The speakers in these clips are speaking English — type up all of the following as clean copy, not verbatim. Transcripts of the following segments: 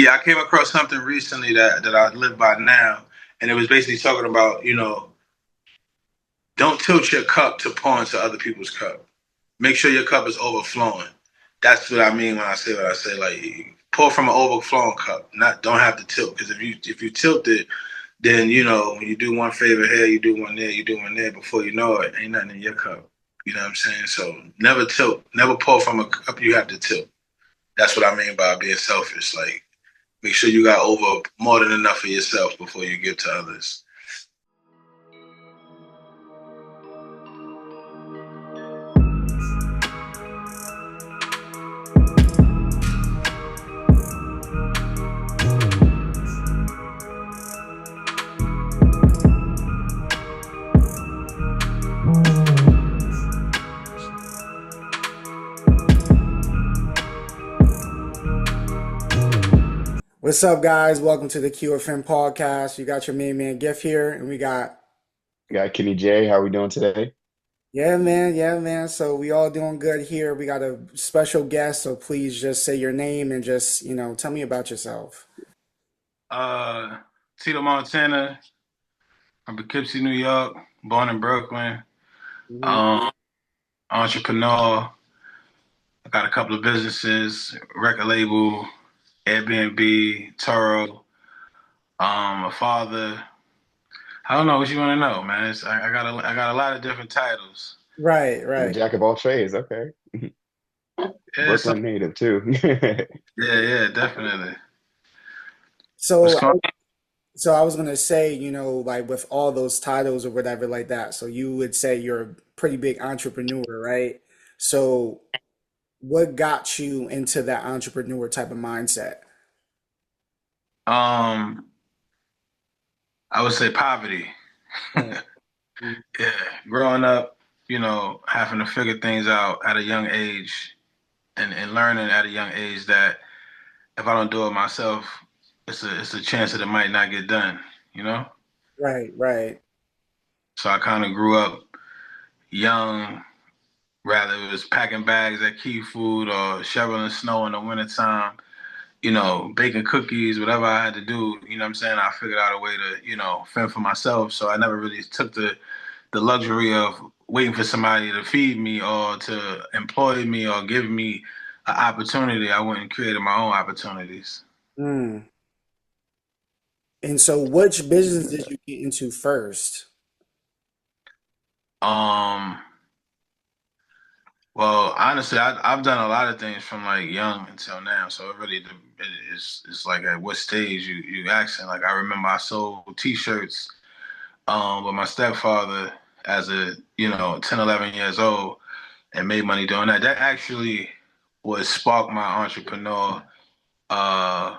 Yeah, I came across something recently that I live by now, and it was basically talking about, don't tilt your cup to pour into other people's cup. Make sure your cup is overflowing. That's what I mean when I say what I say. Like pour from an overflowing cup. Not don't have to tilt because if you tilt it, then when you do one favor here, you do one there, you do one there. Before you know it, ain't nothing in your cup. You know what I'm saying? So never tilt. Never pour from a cup you have to tilt. That's what I mean by being selfish. Like make sure you got over more than enough for yourself before you give to others. What's up, guys? Welcome to the QFM Podcast. You got your main man Gift here, and we got, Got Kenny J. How we doing today? yeah, man. So we all doing good here. We got a special guest, so please just say your name and just, tell me about yourself. Uh, Tito Montana. I'm Poughkeepsie, New York. Born in Brooklyn. Mhm. Um, Entrepreneur. I got a couple of businesses, record label, Airbnb, Turo. A father. I don't know what you want to know, man. I got a lot of different titles. Right, You're a right. jack of all trades. Okay. Yeah, Brooklyn native too. yeah, definitely. What's So, going so I was gonna say, like with all those titles or whatever like that. So you would say you're a pretty big entrepreneur, right? So what got you into that entrepreneur type of mindset? on? I would say poverty. Right. Yeah, growing up, having to figure things out at a young age and learning at a young age that if I don't do it myself, it's a chance that it might not get done, you know? Right, right. So I kind of grew up young, rather it was packing bags at Key Food or shoveling snow in the wintertime, baking cookies, whatever I had to do, you know what I'm saying? I figured out a way to, fend for myself. So I never really took the luxury of waiting for somebody to feed me or to employ me or give me an opportunity. I went and created my own opportunities. Mm. And so which business did you get into first? Um, well, honestly, I've done a lot of things from like young until now. So it really it's like at what stage you asking. Like I remember I sold T-shirts with my stepfather as a 10, 11 years old and made money doing that. That actually was sparked my entrepreneur uh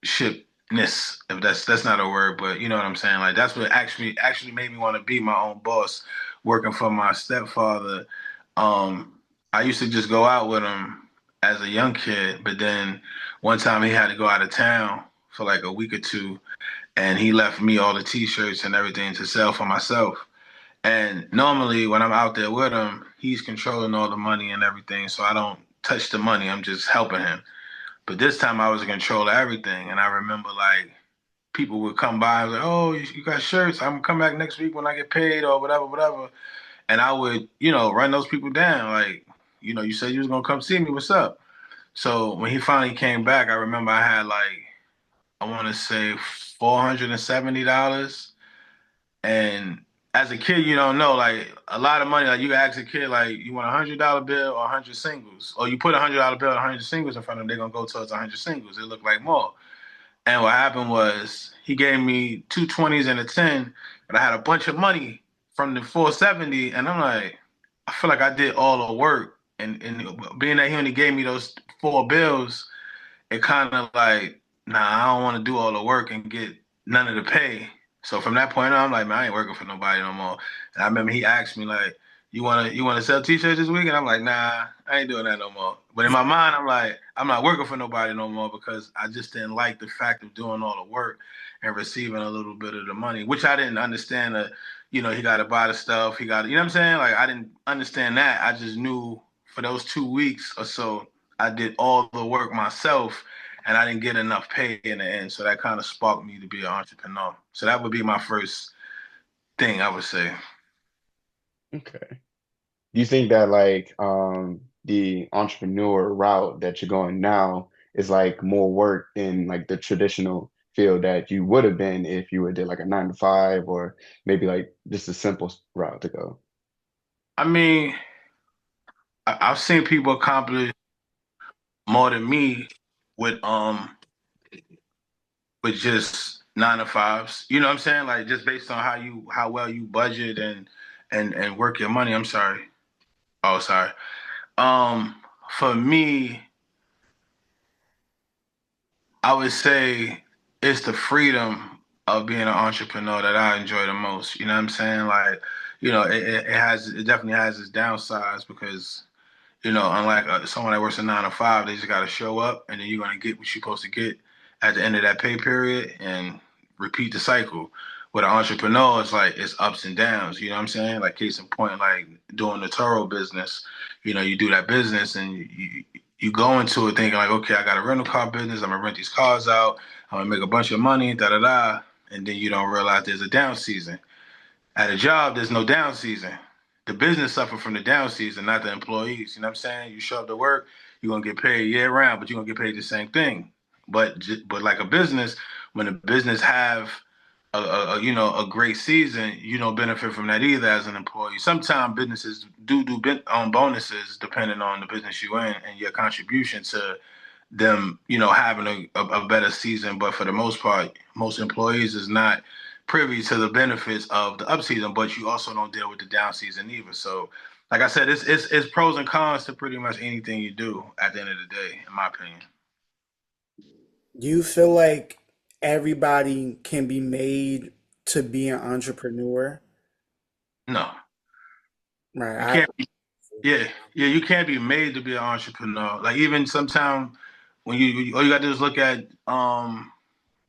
shipness, if that's not a word, but you know what I'm saying. Like that's what actually made me want to be my own boss, working for my stepfather. I used to just go out with him as a young kid, but then one time he had to go out of town for like a week or two, and he left me all the T-shirts and everything to sell for myself. And normally when I'm out there with him, he's controlling all the money and everything, so I don't touch the money. I'm just helping him. But this time I was in control of everything. And I remember like people would come by and like, oh, you got shirts. I'm gonna come back next week when I get paid or whatever, whatever. And I would, run those people down. Like, you said you was gonna come see me. What's up? So when he finally came back, I remember I had like, I want to say $470. And as a kid, you don't know, like a lot of money. Like you ask a kid, like you want $100 bill or 100 singles, or you put $100 bill and 100 singles in front of them, they're gonna go towards 100 singles. It looked like more. And what happened was he gave me two 20s and a 10, but I had a bunch of money from the 470, and I'm like, I feel like I did all the work, and being that he only gave me those four bills, it kind of like, nah, I don't want to do all the work and get none of the pay. So from that point on, I'm like, man, I ain't working for nobody no more. And I remember he asked me like, you wanna sell t-shirts this week? And I'm like, nah, I ain't doing that no more. But in my mind, I'm like, I'm not working for nobody no more because I just didn't like the fact of doing all the work and receiving a little bit of the money, which I didn't understand. He got to buy the stuff. He got, you know what I'm saying? Like I didn't understand that. I just knew for those 2 weeks or so, I did all the work myself, and I didn't get enough pay in the end. So that kind of sparked me to be an entrepreneur. So that would be my first thing I would say. Okay. Do you think that like the entrepreneur route that you're going now is like more work than like the traditional field that you would have been if you would did like a 9 to 5 or maybe like just a simple route to go? I mean, I've seen people accomplish more than me with just 9 to 5s. You know what I'm saying? Like just based on how well you budget and work your money. I'm sorry. Oh, sorry. Um, for me, I would say it's the freedom of being an entrepreneur that I enjoy the most. You know what I'm saying? Like, it definitely has its downsides because unlike someone that works a 9 to 5, they just got to show up and then you're going to get what you're supposed to get at the end of that pay period and repeat the cycle. With an entrepreneur, it's like it's ups and downs. You know what I'm saying? Like case in point, like doing the Turo business. You do that business and you go into it thinking like, okay, I got a rental car business. I'm gonna rent these cars out. I'm gonna make a bunch of money. Da da da. And then you don't realize there's a down season. At a job, there's no down season. The business suffer from the down season, not the employees. You know what I'm saying? You show up to work, you're gonna get paid year round, but you're gonna get paid the same thing. But like a business, when a business have a great season, you don't benefit from that either as an employee. Sometimes businesses do bonuses depending on the business you're in and your contribution to them, having a better season. But for the most part, most employees is not privy to the benefits of the up season, but you also don't deal with the down season either. So, like I said, it's pros and cons to pretty much anything you do at the end of the day, in my opinion. Do you feel like everybody can be made to be an entrepreneur? No, Right. you can't. Yeah, yeah, you can't be made to be an entrepreneur. Like even sometimes when all you got to do is look at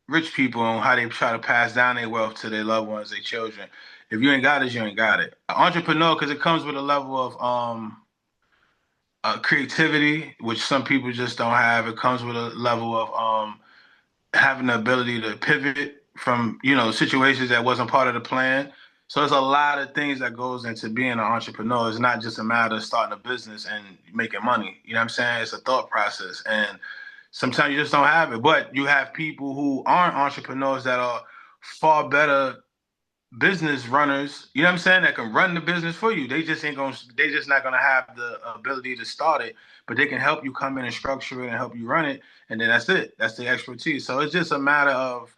rich people and how they try to pass down their wealth to their loved ones, their children. If you ain't got it, you ain't got it. An entrepreneur, because it comes with a level of creativity, which some people just don't have. It comes with a level of having the ability to pivot from situations that wasn't part of the plan. So there's a lot of things that goes into being an entrepreneur. It's not just a matter of starting a business and making money. You know what I'm saying? It's a thought process, and sometimes you just don't have it. But you have people who aren't entrepreneurs that are far better business runners, you know what I'm saying, that can run the business for you. They just not gonna have the ability to start it, but they can help you come in and structure it and help you run it, and then that's it. That's the expertise. So it's just a matter of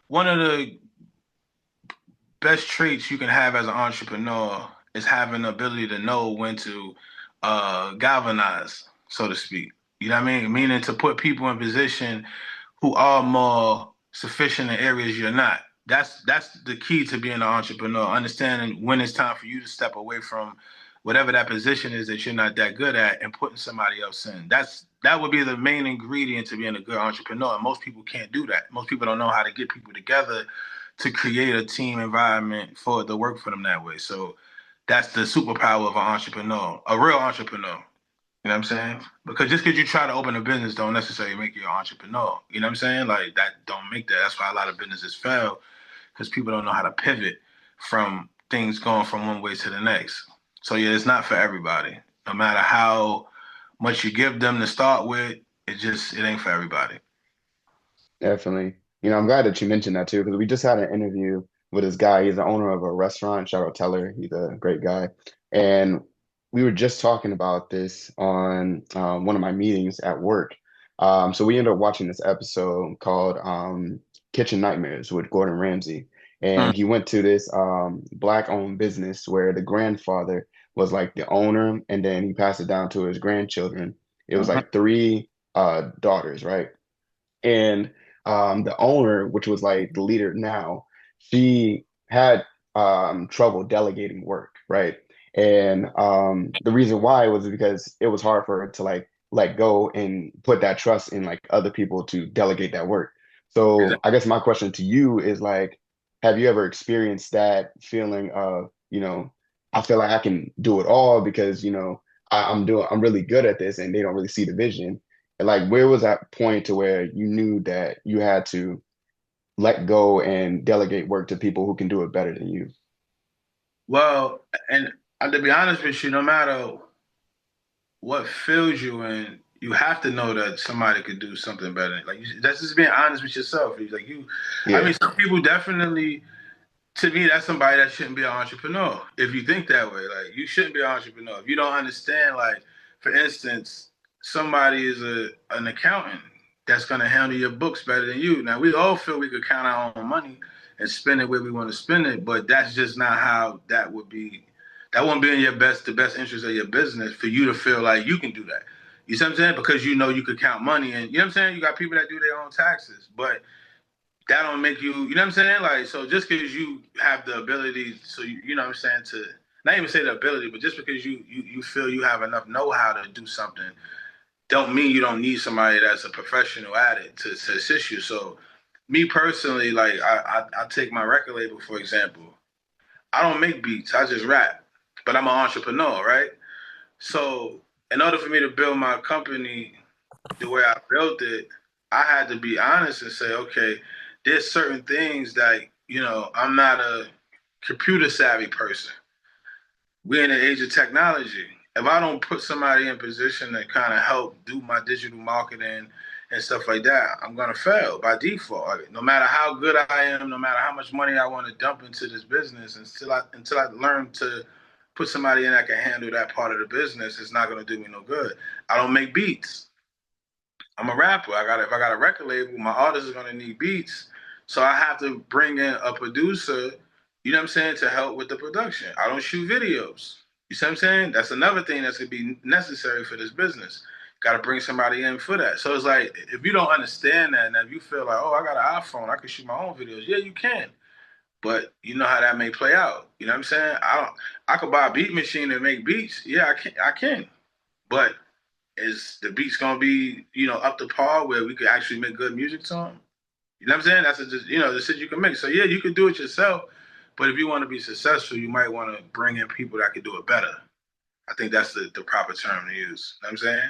one of the best traits you can have as an entrepreneur is having the ability to know when to galvanize, so to speak. You know what I mean? Meaning to put people in position who are more sufficient in areas you're not. That's the key to being an entrepreneur. Understanding when it's time for you to step away from whatever that position is that you're not that good at and putting somebody else in. That would be the main ingredient to being a good entrepreneur. And most people can't do that. Most people don't know how to get people together to create a team environment for it to work for them that way. So that's the superpower of an entrepreneur, a real entrepreneur. You know what I'm saying? Because just because you try to open a business don't necessarily make you an entrepreneur. You know what I'm saying? Like that don't make that. That's why a lot of businesses fail because people don't know how to pivot from things going from one way to the next. So yeah, it's not for everybody. No matter how much you give them to start with, it ain't for everybody. Definitely. I'm glad that you mentioned that too, because we just had an interview with this guy. He's the owner of a restaurant. Shout out Teller. He's a great guy. And we were just talking about this on one of my meetings at work. So we ended up watching this episode called Kitchen Nightmares with Gordon Ramsay. Mm, And he went to this black-owned business where the grandfather was like the owner, and then he passed it down to his grandchildren. It was mhm, like three daughters, right? And the owner, which was like the leader now, she had trouble delegating work, right? And the reason why was because it was hard for her to like let go and put that trust in like other people to delegate that work. So exactly. I guess my question to you is like, have you ever experienced that feeling of, I feel like I can do it all because, I'm really good at this and they don't really see the vision. Like, where was that point to where you knew that you had to let go and delegate work to people who can do it better than you? Well, and to be honest with you, no matter what field you in, you have to know that somebody could do something better. Like that's just being honest with yourself. Like you, I Yeah, mean, some people definitely. To me, that's somebody that shouldn't be an entrepreneur. If you think that way, like you shouldn't be an entrepreneur. If you don't understand, like for instance, somebody is an accountant that's going to handle your books better than you. Now we all feel we could count our own money and spend it where we want to spend it, but that's just not how that would be. That won't be in the best interest of your business for you to feel like you can do that. You see what I'm saying? Because you know you could count money, and you know what I'm saying. You got people that do their own taxes, but that don't make you, you know what I'm saying? Like, so just because you have the ability, so you know what I'm saying, to not even say the ability, but just because you feel you have enough know-how to do something, don't mean you don't need somebody that's a professional at it to assist you. So, me personally, like, I take my record label for example. I don't make beats, I just rap, but I'm an entrepreneur, right? So, in order for me to build my company the way I built it, I had to be honest and say, okay, there's certain things that, I'm not a computer savvy person. We're in the age of technology. If I don't put somebody in position to kind of help do my digital marketing and stuff like that, I'm gonna fail by default. No matter how good I am, no matter how much money I want to dump into this business, until I learn to put somebody in that can handle that part of the business, it's not gonna do me no good. I don't make beats. I'm a rapper. If I got a record label, my artist is gonna need beats. So I have to bring in a producer, you know what I'm saying, to help with the production. I don't shoot videos. You see what I'm saying? That's another thing that's gonna be necessary for this business. Gotta bring somebody in for that. So it's like if you don't understand that and if you feel like, oh, I got an iPhone, I can shoot my own videos. Yeah, you can. But you know how that may play out. You know what I'm saying? I could buy a beat machine and make beats. Yeah, I can. But is the beats gonna be, up to par where we could actually make good music to them? You know what I'm saying? That's the decision you can make. So yeah, you can do it yourself, but if you want to be successful, you might want to bring in people that can do it better. I think that's the proper term to use. You know what I'm saying?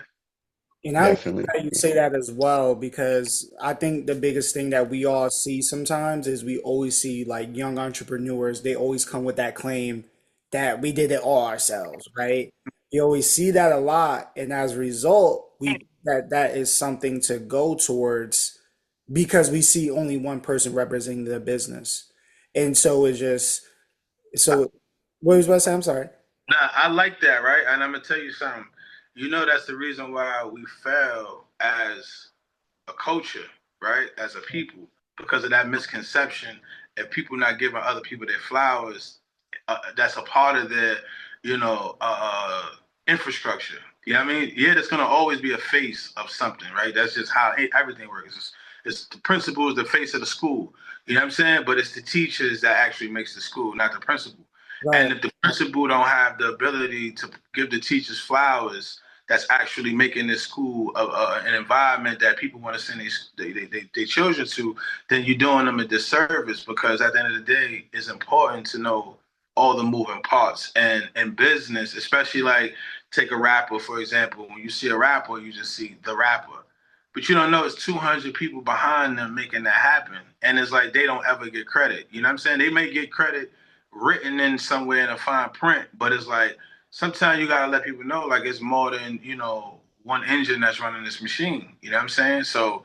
And I like definitely. how you say that as well because I think the biggest thing that we all see sometimes is we always see like young entrepreneurs, they always come with that claim that we did it all ourselves, right? You always see that a lot, and as a result, we that is something to go towards because we see only one person representing the business. And so it's just so what was I about to say? I'm sorry. Nah, I like that, right? And I'm gonna tell you something. That's the reason why we fail as a culture, right? As a people, because of that misconception and people not giving other people their flowers. That's a part of their, infrastructure. You know what I mean? Yeah, there's gonna always be a face of something, right? That's just how everything works. It's the principal is the face of the school. You know what I'm saying? But it's the teachers that actually makes the school, not the principal. And Right. if the principal don't have the ability to give the teachers flowers, that's actually making this school an environment that people want to send their children to, then you're doing them a disservice because at the end of the day, it's important to know all the moving parts. And in business, especially like take a rapper, for example, when you see a rapper, you just see the rapper. But you don't know it's 200 people behind them making that happen. And it's like they don't ever get credit. You know what I'm saying? They may get credit written in somewhere in a fine print, but it's like sometimes you gotta let people know like it's more than one engine that's running this machine. You know what I'm saying? So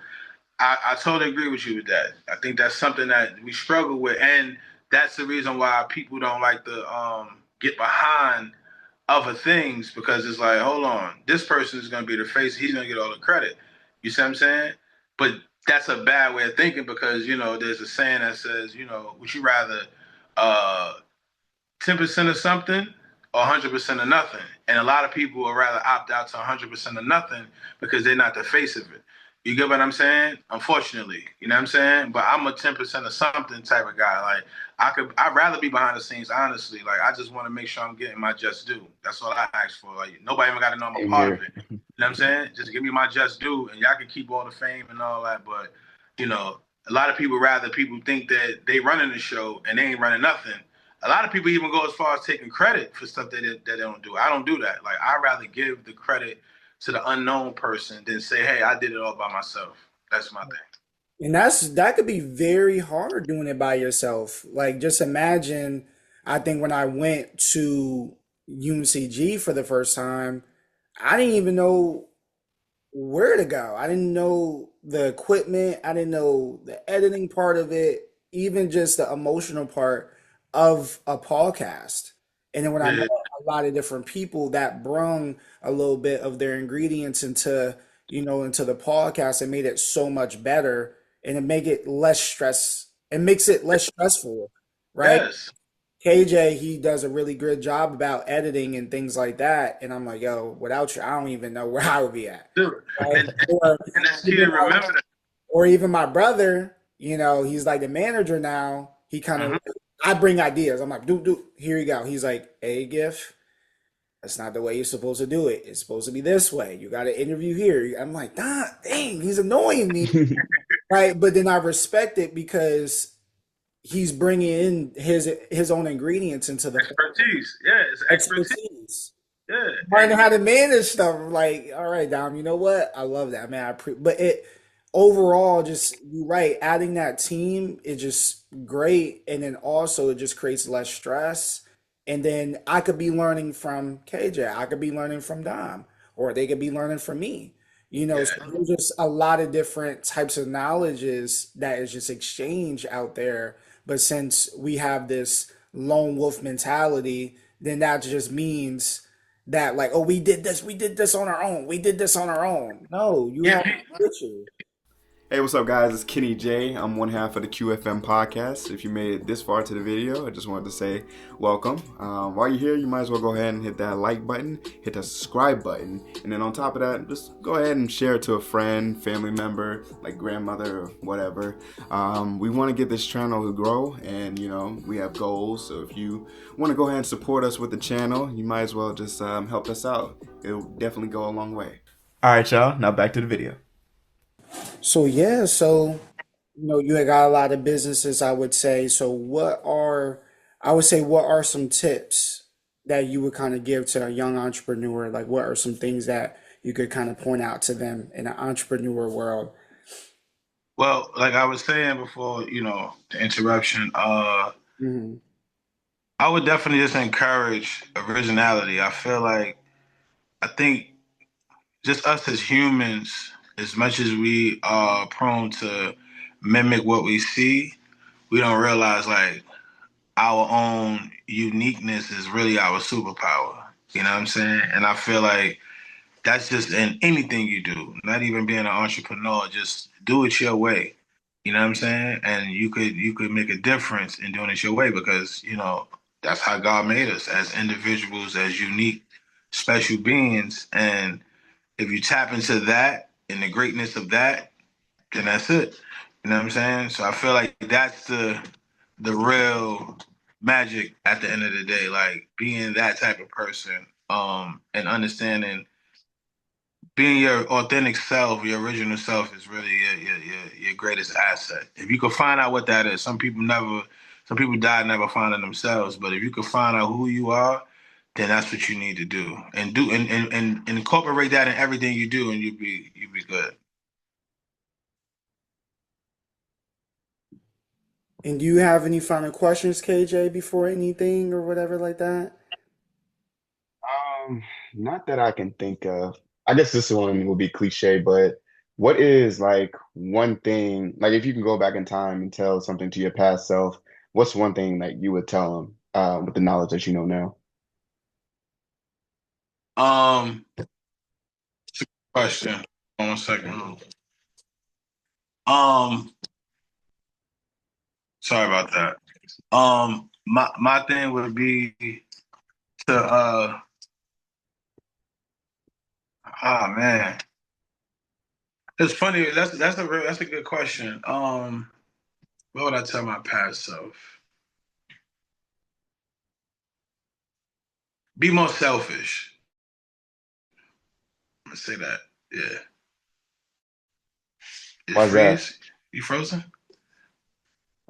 I totally agree with you with that. I think that's something that we struggle with, and that's the reason why people don't like to get behind other things because it's like, hold on, this person is gonna be the face. He's gonna get all the credit. You see what I'm saying? But that's a bad way of thinking because there's a saying that says, would you rather uh, 10% of something or 100% of nothing. And a lot of people would rather opt out to 100% of nothing because they're not the face of it. You get what I'm saying? Unfortunately, you know what I'm saying? But I'm a 10% of something type of guy. Like I'd rather be behind the scenes, honestly. Like I just want to make sure I'm getting my just due. That's all I ask for. Like nobody even got to know I'm a Same part of here. it. You know what I'm saying? Just give me my just due, and y'all can keep all the fame and all that. But a lot of people rather people think that they running the show and they ain't running nothing. A lot of people even go as far as taking credit for stuff that they don't do. I don't do that. Like I rather give the credit to the unknown person than say, hey, I did it all by myself. That's my thing. And that could be very hard doing it by yourself. Like just imagine, I think when I went to UNCG for the first time, I didn't even know where to go. I didn't know the equipment. I didn't know the editing part of it, even just the emotional part of a podcast. And then when I met Yeah, a lot of different people that brung a little bit of their ingredients into, into the podcast, it made it so much better and it make it less stress. It makes it less stressful, right? yes. KJ, he does a really good job about editing and things like that. And I'm like, yo, without you, I don't even know where I would be at. Dude. Right? And, Or and that's key to even remember that. my brother, he's like the manager now. He kind of, Mhm. I bring ideas. I'm like, dude, here you go. He's like, hey, GIF, that's not the way you're supposed to do it. It's supposed to be this way. You got to interview here. I'm like, nah, dang, he's annoying me. Right. But then I respect it because he's bringing in his own ingredients into the Expertise. Yeah, it's expertise. expertise. Yeah. Learning how to manage stuff. Like, all right, Dom, you know what? I love that, man. But it overall, just you're right. Adding that team is just great, and then also it just creates less stress. And then I could be learning from KJ. I could be learning from Dom, or they could be learning from me. So Yeah. there's just a lot of different types of knowledges that is just exchanged out there. But since we have this lone wolf mentality, then that just means that like, oh, we did this on our own, we did this on our own. No, you Yeah. have with you. Hey, what's up, guys? It's Kenny J. I'm one half of the QFM Podcast. If you made it this far to the video, I just wanted to say welcome. While you're here, you might as well go ahead and hit that like button, hit the subscribe button, and then on top of that, just go ahead and share it to a friend, family member, like grandmother or whatever. We want to get this channel to grow, and we have goals. So if you want to go ahead and support us with the channel, you might as well just help us out. It'll definitely go a long way. All right, y'all. Now back to the video. So yeah, so you had got a lot of businesses, I would say. So what are some tips that you would kind of give to a young entrepreneur? Like what are some things that you could kind of point out to them in an entrepreneur world? Well, like I was saying before, the interruption, Hmm. I would definitely just encourage originality. I think just us as humans, as much as we are prone to mimic what we see, we don't realize like our own uniqueness is really our superpower. You know what I'm saying? And I feel like that's just in anything you do, not even being an entrepreneur, just do it your way. You know what I'm saying? And you could make a difference in doing it your way because, that's how God made us as individuals, as unique, special beings. And if you tap into that and the greatness of that, then that's it. You know what I'm saying? So I feel like that's the real magic at the end of the day, like being that type of person, and understanding being your authentic self, your original self is really your greatest asset. If you could find out what that is, some people die never finding themselves, but if you could find out who you are, then that's what you need to do. And incorporate that in everything you do and you'd be good. And do you have any final questions, KJ, before anything or whatever like that? Not that I can think of. I guess this one will be cliche, but what is like one thing, like if you can go back in time and tell something to your past self, what's one thing that you would tell them with the knowledge that you know now? Um Question. 1 second. Um Sorry about that. My thing would be to man. It's funny. That's a good question. What would I tell my past self? Be more selfish. Let's say that. Yeah. You Why is that? freeze? You frozen?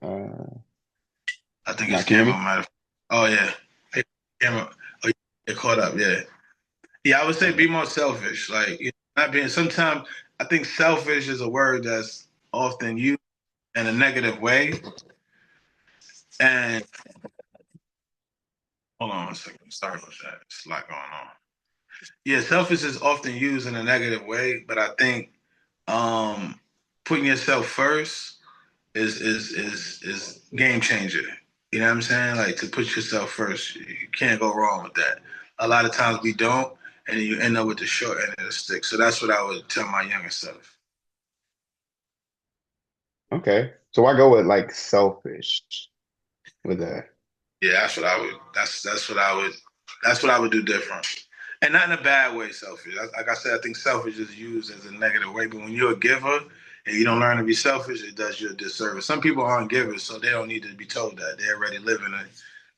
Uh, I think his Not can you hear camera me? might have. Oh yeah. Hey, camera. Oh, you caught up. Yeah. Yeah, I would say be more selfish. Like, not being. Sometimes I think selfish is a word that's often used in a negative way. And hold on one second. Sorry about that. It's a lot going on. Yeah, selfish is often used in a negative way, but I think um, putting yourself first is game changer. You know what I'm saying? Like to put yourself first, you can't go wrong with that. A lot of times we don't, and you end up with the short end of the stick. So that's what I would tell my younger self. Okay. So I go with like selfish with that. Yeah, that's what I would. That's what I would. That's what I would do different, and not in a bad way. Selfish. Like I said, I think selfish is used as a negative way. But when you're a giver and you don't learn to be selfish, it does you a disservice. Some people aren't givers, so they don't need to be told that. They already live in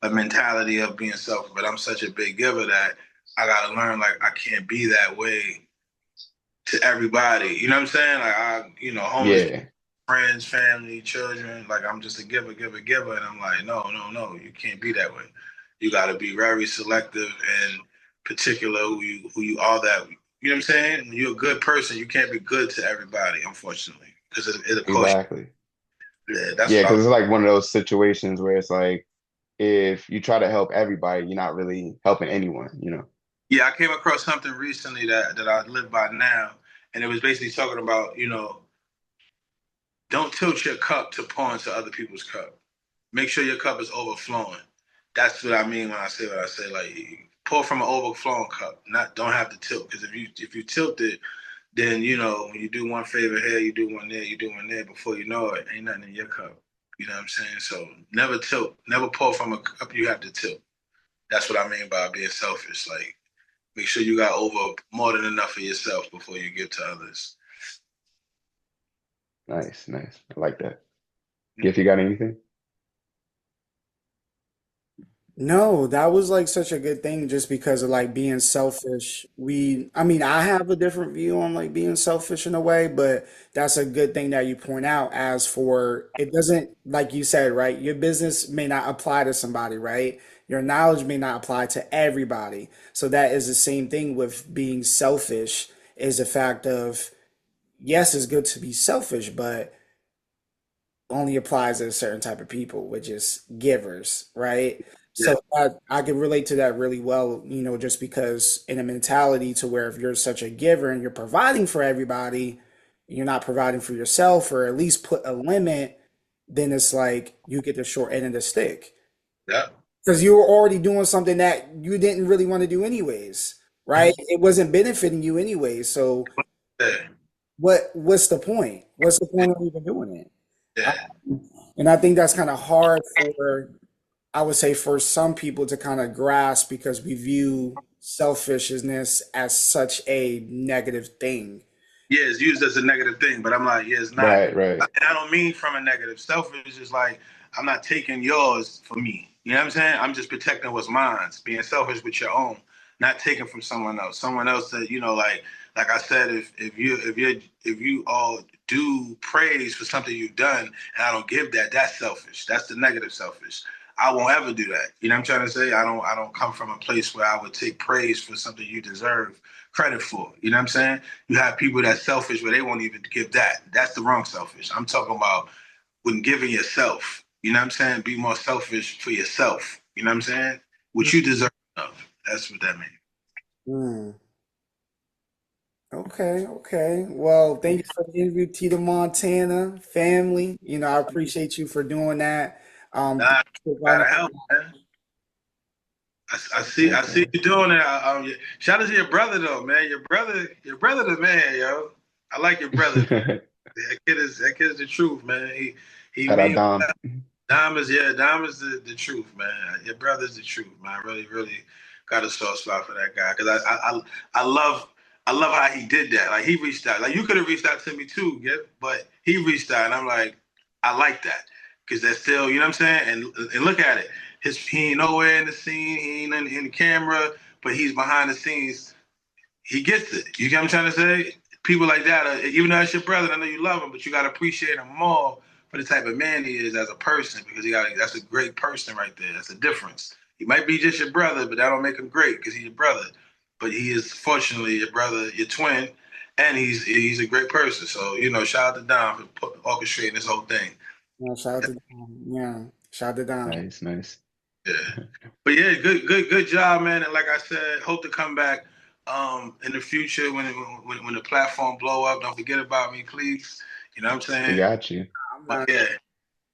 a mentality of being selfish. But I'm such a big giver that I got to learn. Like I can't be that way to everybody. You know what I'm saying? Like homeless Yeah, friends, family, children. Like I'm just a giver, giver, giver, and I'm like, no, no, no, you can't be that way. You got to be very selective and particular who you are. That you know what I'm saying? When you're a good person, you can't be good to everybody, unfortunately, because it'll cost exactly. you. Yeah, that's Yeah, what I. because it's like one of those situations where it's like if you try to help everybody, you're not really helping anyone. Yeah, I came across something recently that I live by now, and it was basically talking about don't tilt your cup to pour into other people's cup. Make sure your cup is overflowing. That's what I mean when I say what I say. Like pour from an overflowing cup. Not don't have to tilt because if you tilt it, then when you do one favor here, you do one there, you do one there. Before you know it, ain't nothing in your cup. You know what I'm saying? So never tilt. Never pour from a cup you have to tilt. That's what I mean by being selfish. Like make sure you got over more than enough for yourself before you give to others. Nice, nice. I like that. If you got anything? No, that was like such a good thing just because of like being selfish. I mean, I have a different view on like being selfish in a way, but that's a good thing that you point out. As for it doesn't, like you said, right? Your business may not apply to somebody, right? Your knowledge may not apply to everybody. So that is the same thing with being selfish, is the fact of, yes, it's good to be selfish, but only applies to a certain type of people, which is givers, right? Yeah. So I can relate to that really well, just because in a mentality to where if you're such a giver and you're providing for everybody, you're not providing for yourself or at least put a limit, then it's like you get the short end of the stick Yeah. because you were already doing something that you didn't really want to do anyways, right? It wasn't benefiting you anyways. So Yeah. what's the point? What's the point of even doing it? Yeah. And I think that's kind of hard for, I would say, for some people to kind of grasp because we view selfishness as such a negative thing. Yeah, it's used as a negative thing, but I'm like, yeah, it's not. Right, right. And I don't mean from a negative. Selfish is like, I'm not taking yours for me. You know what I'm saying? I'm just protecting what's mine. Being selfish with your own, not taking from someone else. Someone else that, like I said, if you all do praise for something you've done and I don't give that, that's selfish. That's the negative selfish. I won't ever do that. You know what I'm trying to say? I don't come from a place where I would take praise for something you deserve credit for. You know what I'm saying? You have people that's selfish where they won't even give that. That's the wrong selfish. I'm talking about when giving yourself. You know what I'm saying? Be more selfish for yourself. You know what I'm saying? What you deserve of. That's what that means. Hmm. Okay, okay. Well, thank you for the interview, Tito Montana family. I appreciate you for doing that. Nah, gotta Providing- help, man. I see. Yes, I see sir. you doing it. Shout out to your brother though, man. Your brother, the man, yo. I like your brother. That kid is the truth, man. He Shout out mean Dom. Dom is the truth, man. Your brother's the truth, man. I really, really got a soft spot for that guy because I love how he did that. Like he reached out. Like you could have reached out to me too, yeah, but he reached out, and I'm like, I like that because that's still, you know what I'm saying. And look at it. He ain't nowhere in the scene. He ain't in the camera, but he's behind the scenes. He gets it. You get what I'm trying to say? People like that, even though it's your brother, I know you love him, but you got to appreciate him more for the type of man he is as a person because that's a great person right there. That's a difference. He might be just your brother, but that don't make him great because he's your brother. but he is fortunately your brother, your twin, and he's a great person. So shout out to Dom for orchestrating this whole thing. Yeah, shout out to Dom. Yeah, shout out to Dom. Nice. Yeah, but yeah, good job, man. And like I said, hope to come back in the future when the platform blow up. Don't forget about me, please. You know what I'm saying? We got you. But yeah.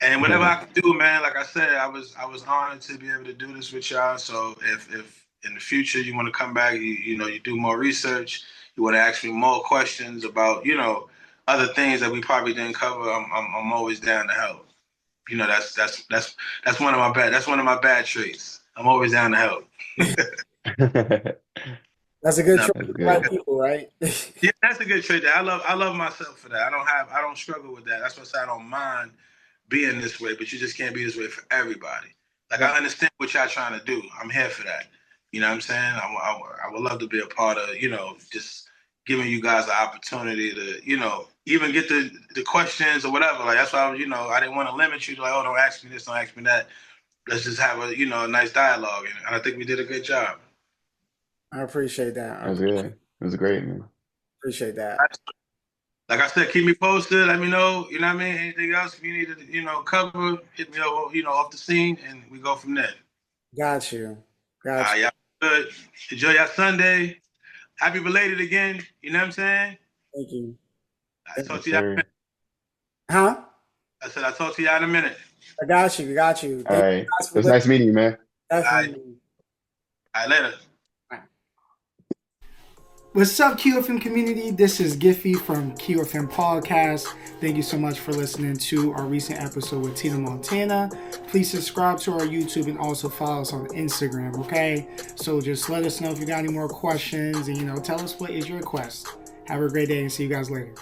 And whatever I can do, man, like I said, I was honored to be able to do this with y'all. So if in the future you want to come back, you do more research, you want to ask me more questions about, other things that we probably didn't cover, I'm always down to help. That's one of my bad traits. I'm always down to help. That's a good trait for the right people, right? Yeah, that's a good trait. I love myself for that. I don't struggle with that. That's why I say I don't mind being this way, but you just can't be this way for everybody. Like, I understand what y'all trying to do. I'm here for that. You know what I'm saying? I would love to be a part of, just giving you guys the opportunity to, even get the questions or whatever. Like, that's why I didn't want to limit you to like, oh, don't ask me this, don't ask me that. Let's just have a nice dialogue. And I think we did a good job. I appreciate that. That was good. It was great, man. Appreciate that. Like I said, keep me posted. Let me know. You know what I mean? Anything else if you need to, cover, hit me up, off the scene, and we go from there. Got you. Y'all good. Enjoy your Sunday. Happy belated again. You know what I'm saying? Thank you. I'll talk to y'all in a minute. Huh? I said I'll talk to y'all in a minute. I got you. All right. It was nice meeting you, man. Definitely. All right, later. What's up, QFM community? This is Giffy from QFM Podcast. Thank you so much for listening to our recent episode with Tito Montana. Please subscribe to our YouTube and also follow us on Instagram, okay? So just let us know if you got any more questions and, tell us what is your request. Have a great day and see you guys later.